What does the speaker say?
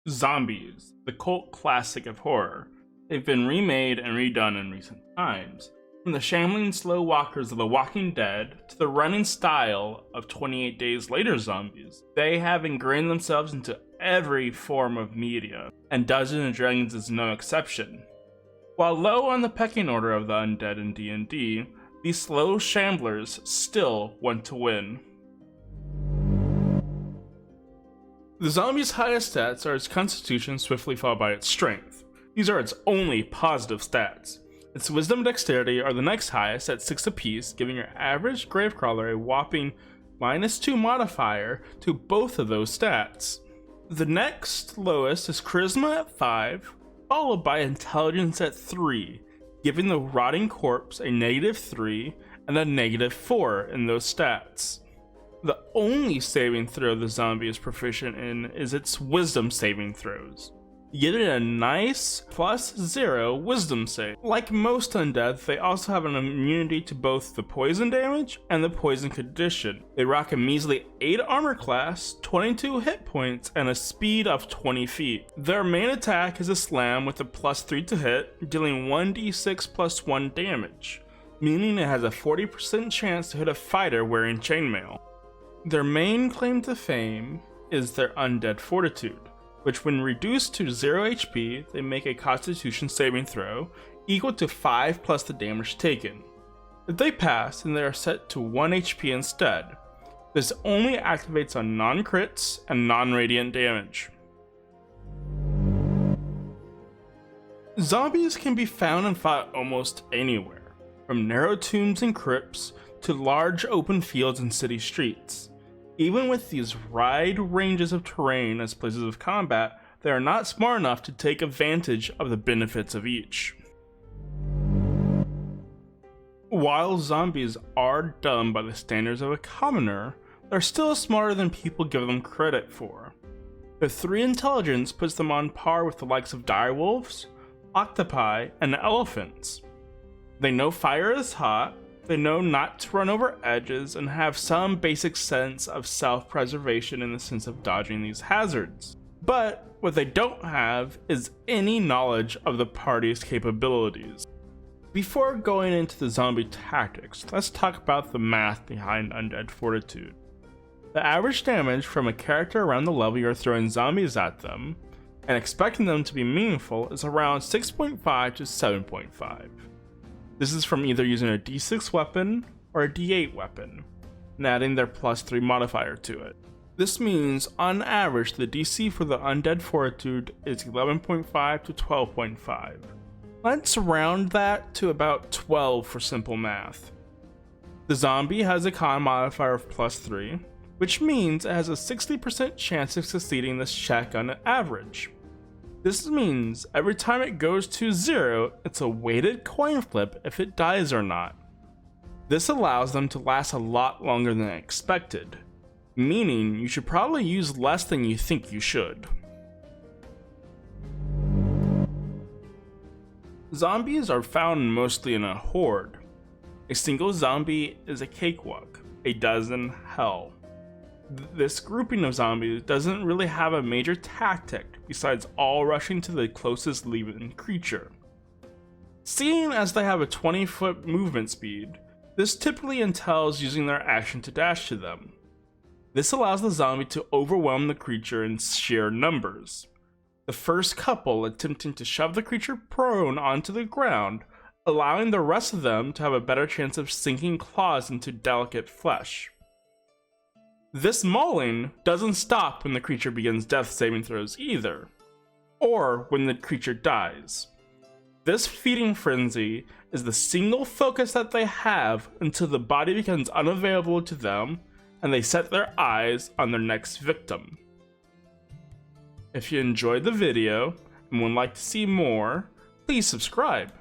Zombies, the cult classic of horror. They've been remade and redone in recent times. From the shambling slow walkers of The Walking Dead to the running style of 28 Days Later zombies, they have ingrained themselves into every form of media, and Dungeons & Dragons is no exception. While low on the pecking order of the undead in D&D, these slow shamblers still want to win. The zombie's highest stats are its constitution, swiftly followed by its strength. These are its only positive stats. Its wisdom and dexterity are the next highest at 6 apiece, giving your average gravecrawler a whopping -2 modifier to both of those stats. The next lowest is charisma at 5, followed by intelligence at 3, giving the rotting corpse a -3 and a -4 in those stats. The only saving throw the zombie is proficient in is its wisdom saving throws. You get a nice +0 wisdom save. Like most undead, they also have an immunity to both the poison damage and the poison condition. They rock a measly 8 armor class, 22 hit points, and a speed of 20 feet. Their main attack is a slam with a +3 to hit, dealing 1d6 + 1 damage, meaning it has a 40% chance to hit a fighter wearing chainmail. Their main claim to fame is their Undead Fortitude, which when reduced to 0 HP, they make a constitution saving throw equal to 5 plus the damage taken. If they pass, then they are set to 1 HP instead. This only activates on non-crits and non-radiant damage. Zombies can be found and fought almost anywhere, from narrow tombs and crypts to large open fields and city streets. Even with these wide ranges of terrain as places of combat, they are not smart enough to take advantage of the benefits of each. While zombies are dumb by the standards of a commoner, they're still smarter than people give them credit for. Their 3 intelligence puts them on par with the likes of direwolves, octopi, and elephants. They know fire is hot, they know not to run over edges, and have some basic sense of self-preservation in the sense of dodging these hazards. But what they don't have is any knowledge of the party's capabilities. Before going into the zombie tactics, let's talk about the math behind Undead Fortitude. The average damage from a character around the level you're throwing zombies at them, and expecting them to be meaningful, is around 6.5 to 7.5. This is from either using a D6 weapon or a D8 weapon, and adding their +3 modifier to it. This means, on average, the DC for the Undead Fortitude is 11.5 to 12.5. Let's round that to about 12 for simple math. The zombie has a con modifier of +3, which means it has a 60% chance of succeeding this check on average. This means every time it goes to 0, it's a weighted coin flip if it dies or not. This allows them to last a lot longer than expected, meaning you should probably use less than you think you should. Zombies are found mostly in a horde. A single zombie is a cakewalk, a dozen hell. This grouping of zombies doesn't really have a major tactic besides all rushing to the closest living creature. Seeing as they have a 20-foot movement speed, this typically entails using their action to dash to them. This allows the zombie to overwhelm the creature in sheer numbers. The first couple attempting to shove the creature prone onto the ground, allowing the rest of them to have a better chance of sinking claws into delicate flesh. This mauling doesn't stop when the creature begins death saving throws either, or when the creature dies. This feeding frenzy is the single focus that they have until the body becomes unavailable to them and they set their eyes on their next victim. If you enjoyed the video and would like to see more, please subscribe.